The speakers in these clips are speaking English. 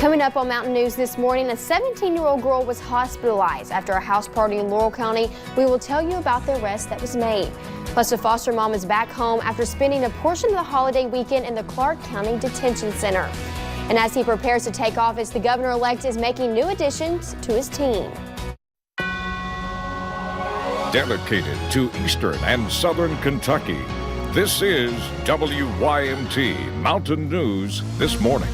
Coming up on Mountain News this morning, a 17-year-old girl was hospitalized after a house party in Laurel County. We will tell you about the arrest that was made. Plus, a foster mom is back home after spending a portion of the holiday weekend in the Clark County Detention Center. And as he prepares to take office, the governor-elect is making new additions to his team. Dedicated to Eastern and Southern Kentucky, this is WYMT Mountain News This Morning.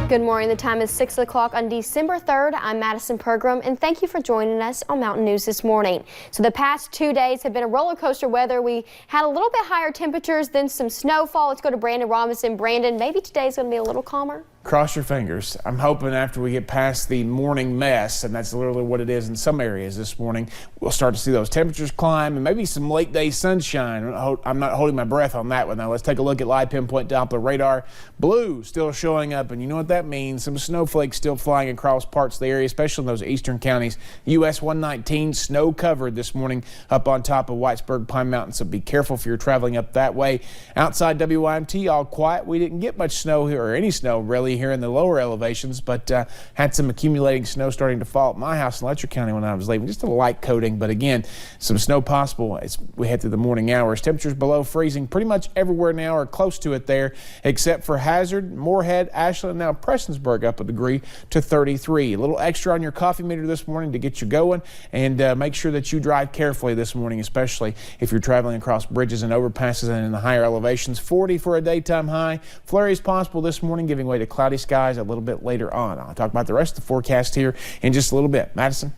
Good morning. The time is 6 o'clock on December 3rd. I'm Madison Pergram, and thank you for joining us on Mountain News This Morning. So the past 2 days have been a roller coaster weather. We had a little bit higher temperatures, then some snowfall. Let's go to Brandon Robinson. Brandon, maybe today's going to be a little calmer? Cross your fingers. I'm hoping after we get past the morning mess, and that's literally what it is in some areas this morning, we'll start to see those temperatures climb and maybe some late day sunshine. I'm not holding my breath on that one though. Let's take a look at live pinpoint Doppler radar. Blue still showing up, and you know what that means. Some snowflakes still flying across parts of the area, especially in those eastern counties. US 119 snow covered this morning up on top of Whitesburg Pine Mountain, so be careful if you're traveling up that way. Outside WYMT, all quiet. We didn't get much snow here, or any snow really, here in the lower elevations, but had some accumulating snow starting to fall at my house in Letcher County when I was leaving. Just a light coating, but again, some snow possible as we head through the morning hours. Temperatures below freezing pretty much everywhere now, or close to it there, except for Hazard, Moorhead, Ashland, now Prestonsburg up a degree to 33. A little extra on your coffee meter this morning to get you going, and make sure that you drive carefully this morning, especially if you're traveling across bridges and overpasses and in the higher elevations. 40 for a daytime high. Flurries possible this morning, giving way to cloudy skies a little bit later on. I'll talk about the rest of the forecast here in just a little bit. Madison?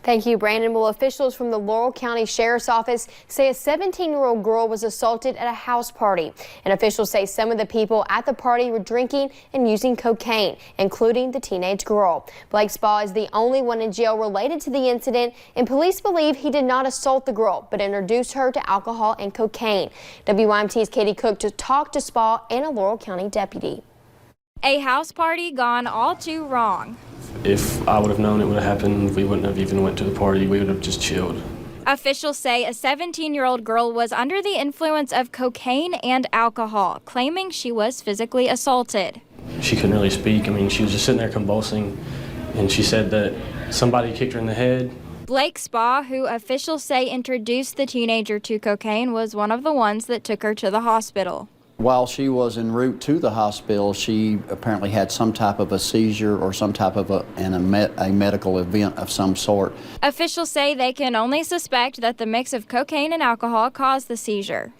Thank you, Brandon. Well, officials from the Laurel County Sheriff's Office say a 17-year-old girl was assaulted at a house party. And officials say some of the people at the party were drinking and using cocaine, including the teenage girl. Blake Spa is the only one in jail related to the incident, and police believe he did not assault the girl, but introduced her to alcohol and cocaine. WYMT's Katie Cook to talk to Spa and a Laurel County deputy. A house party gone all too wrong. If I would have known it would have happened, we wouldn't have even went to the party. We would have just chilled. Officials say a 17-year-old girl was under the influence of cocaine and alcohol, claiming she was physically assaulted. She couldn't really speak. I mean, she was just sitting there convulsing, and she said that somebody kicked her in the head. Blake Spa, who officials say introduced the teenager to cocaine, was one of the ones that took her to the hospital. While she was en route to the hospital, she apparently had some type of a seizure or some type of a medical event of some sort. Officials say they can only suspect that the mix of cocaine and alcohol caused the seizure.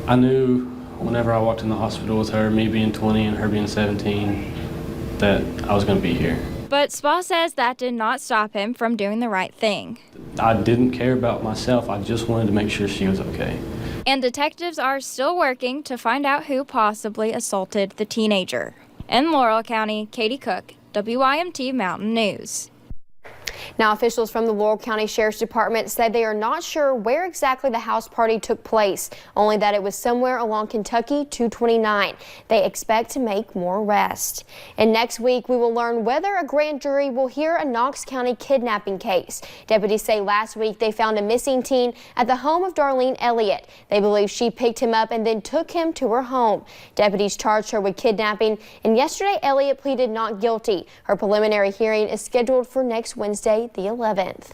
I knew whenever I walked in the hospital with her, me being 20 and her being 17, that I was going to be here. But Spa says that did not stop him from doing the right thing. I didn't care about myself. I just wanted to make sure she was okay. And detectives are still working to find out who possibly assaulted the teenager. In Laurel County, Katie Cook, WYMT Mountain News. Now, officials from the Laurel County Sheriff's Department said they are not sure where exactly the house party took place, only that it was somewhere along Kentucky 229. They expect to make more arrests. And next week, we will learn whether a grand jury will hear a Knox County kidnapping case. Deputies say last week they found a missing teen at the home of Darlene Elliott. They believe she picked him up and then took him to her home. Deputies charged her with kidnapping, and yesterday Elliott pleaded not guilty. Her preliminary hearing is scheduled for next Wednesday, the 11th.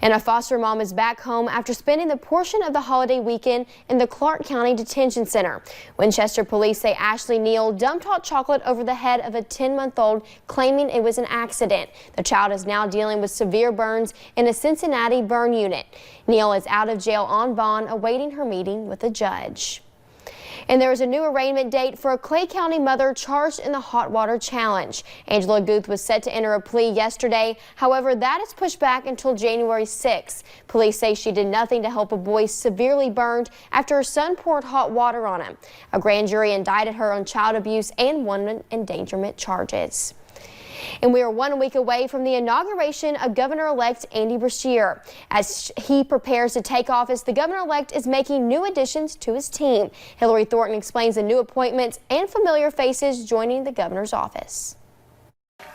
And a foster mom is back home after spending the portion of the holiday weekend in the Clark County Detention Center. Winchester police say Ashley Neal dumped hot chocolate over the head of a 10-month-old, claiming it was an accident. The child is now dealing with severe burns in a Cincinnati burn unit. Neal is out of jail on bond, awaiting her meeting with a judge. And there is a new arraignment date for a Clay County mother charged in the hot water challenge. Angela Guth was set to enter a plea yesterday. However, that is pushed back until January 6th. Police say she did nothing to help a boy severely burned after her son poured hot water on him. A grand jury indicted her on child abuse and woman endangerment charges. And we are 1 week away from the inauguration of Governor-elect Andy Beshear. As he prepares to take office, the governor-elect is making new additions to his team. Hillary Thornton explains the new appointments and familiar faces joining the governor's office.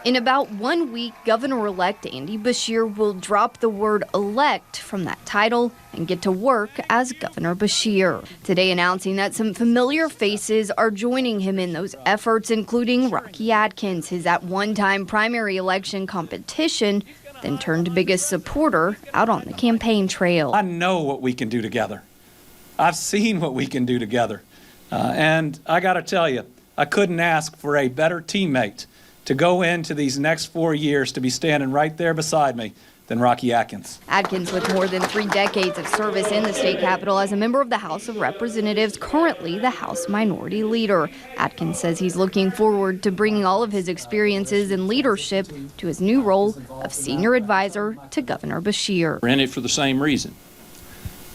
In about 1 week, Governor-elect Andy Beshear will drop the word elect from that title and get to work as Governor Beshear. Today announcing that some familiar faces are joining him in those efforts, including Rocky Adkins, his at one-time primary election competition, then turned biggest supporter out on the campaign trail. I know what we can do together. I've seen what we can do together. And I got to tell you, I couldn't ask for a better teammate to go into these next 4 years to be standing right there beside me than Rocky Adkins. Adkins, with more than 3 decades of service in the state capitol as a member of the House of Representatives, currently the House Minority Leader. Adkins says he's looking forward to bringing all of his experiences and leadership to his new role of senior advisor to Governor Beshear. We're in it for the same reason.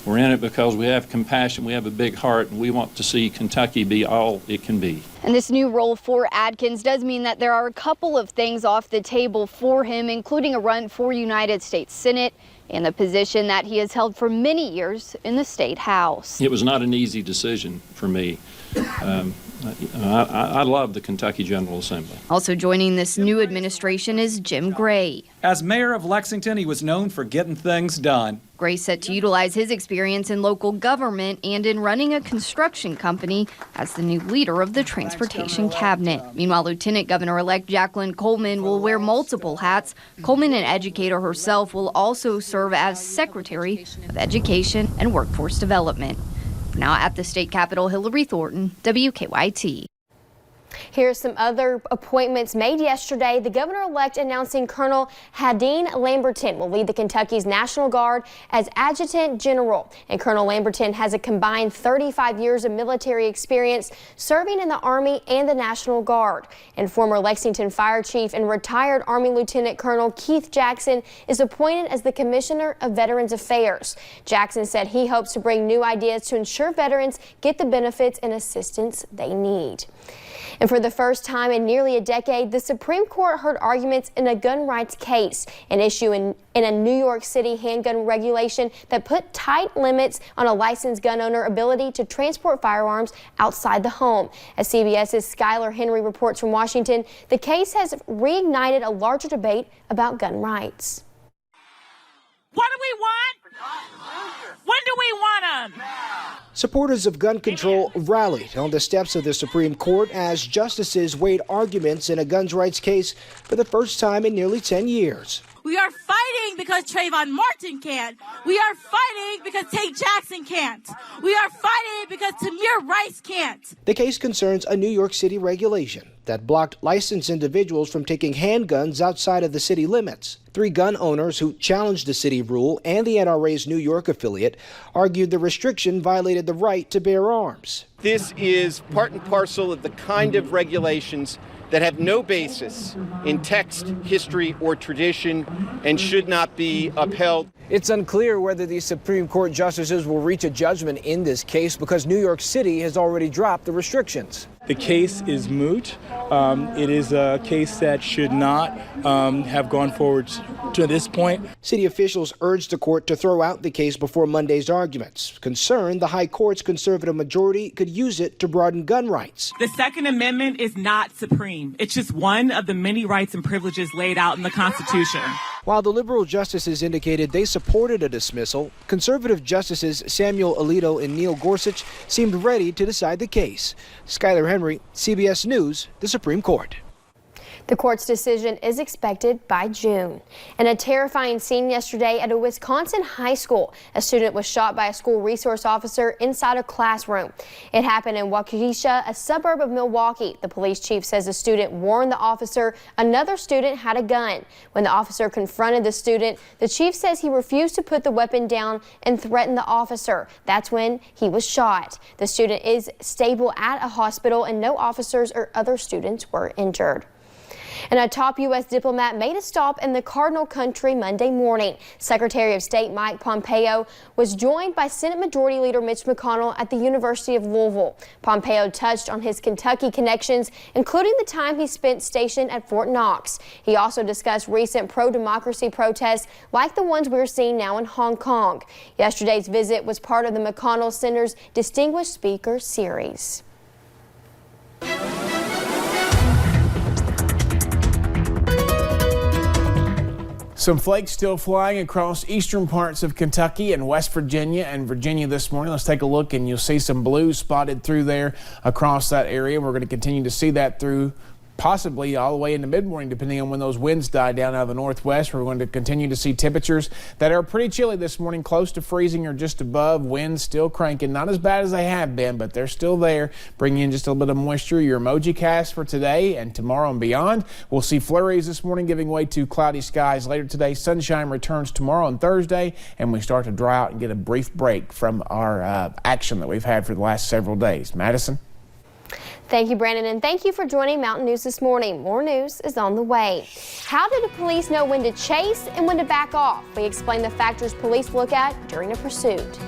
We're in it because we have compassion, we have a big heart, and we want to see Kentucky be all it can be. And this new role for Adkins does mean that there are a couple of things off the table for him, including a run for United States Senate and the position that he has held for many years in the state house. It was not an easy decision for me. I love the Kentucky General Assembly. Also joining this new administration is Jim Gray. As mayor of Lexington, he was known for getting things done. Gray set to utilize his experience in local government and in running a construction company as the new leader of the transportation cabinet. Meanwhile, Lieutenant Governor-elect Jacqueline Coleman will wear multiple hats. Coleman, an educator herself, will also serve as Secretary of Education and Workforce Development. Now at the state capitol, Hillary Thornton, WKYT. Here's some other appointments made yesterday. The governor-elect announcing Colonel Hadeen Lamberton will lead the Kentucky's National Guard as Adjutant General. And Colonel Lamberton has a combined 35 years of military experience serving in the Army and the National Guard. And former Lexington Fire Chief and retired Army Lieutenant Colonel Keith Jackson is appointed as the Commissioner of Veterans Affairs. Jackson said he hopes to bring new ideas to ensure veterans get the benefits and assistance they need. And for the first time in nearly a decade, the Supreme Court heard arguments in a gun rights case, an issue in a New York City handgun regulation that put tight limits on a licensed gun owner's ability to transport firearms outside the home. As CBS's Skylar Henry reports from Washington, the case has reignited a larger debate about gun rights. What do we want? When do we want them? Supporters of gun control rallied on the steps of the Supreme Court as justices weighed arguments in a guns rights case for the first time in nearly 10 years. We are fighting because Trayvon Martin can't. We are fighting because Tate Jackson can't. We are fighting because Tamir Rice can't. The case concerns a New York City regulation that blocked licensed individuals from taking handguns outside of the city limits. 3 gun owners who challenged the city rule and the NRA's New York affiliate argued the restriction violated the right to bear arms. This is part and parcel of the kind of regulations that have no basis in text, history, or tradition and should not be upheld. It's unclear whether the Supreme Court justices will reach a judgment in this case because New York City has already dropped the restrictions. The case is moot. It is a case that should not have gone forward to this point. City officials urged the court to throw out the case before Monday's arguments, concerned the High Court's conservative majority could use it to broaden gun rights. The Second Amendment is not supreme. It's just one of the many rights and privileges laid out in the Constitution. While the liberal justices indicated they supported a dismissal, conservative justices Samuel Alito and Neil Gorsuch seemed ready to decide the case. Skylar Henry, CBS News, the Supreme Court. The court's decision is expected by June. And a terrifying scene yesterday at a Wisconsin high school. A student was shot by a school resource officer inside a classroom. It happened in Waukesha, a suburb of Milwaukee. The police chief says the student warned the officer another student had a gun. When the officer confronted the student, the chief says he refused to put the weapon down and threatened the officer. That's when he was shot. The student is stable at a hospital and no officers or other students were injured. And a top U.S. diplomat made a stop in the Cardinal Country Monday morning. Secretary of State Mike Pompeo was joined by Senate Majority Leader Mitch McConnell at the University of Louisville. Pompeo touched on his Kentucky connections, including the time he spent stationed at Fort Knox. He also discussed recent pro-democracy protests like the ones we're seeing now in Hong Kong. Yesterday's visit was part of the McConnell Center's Distinguished Speaker Series. Some flakes still flying across eastern parts of Kentucky and West Virginia and Virginia this morning. Let's take a look, and you'll see some blue spotted through there across that area. We're going to continue to see that through possibly all the way into mid-morning, depending on when those winds die down out of the northwest. We're going to continue to see temperatures that are pretty chilly this morning, close to freezing or just above. Winds still cranking, not as bad as they have been, but they're still there, bringing in just a little bit of moisture. Your emoji cast for today and tomorrow and beyond. We'll see flurries this morning, giving way to cloudy skies later today. Sunshine returns tomorrow and Thursday, and we start to dry out and get a brief break from our action that we've had for the last several days. Madison? Thank you, Brandon, and thank you for joining Mountain News this morning. More news is on the way. How do the police know when to chase and when to back off? We explain the factors police look at during a pursuit.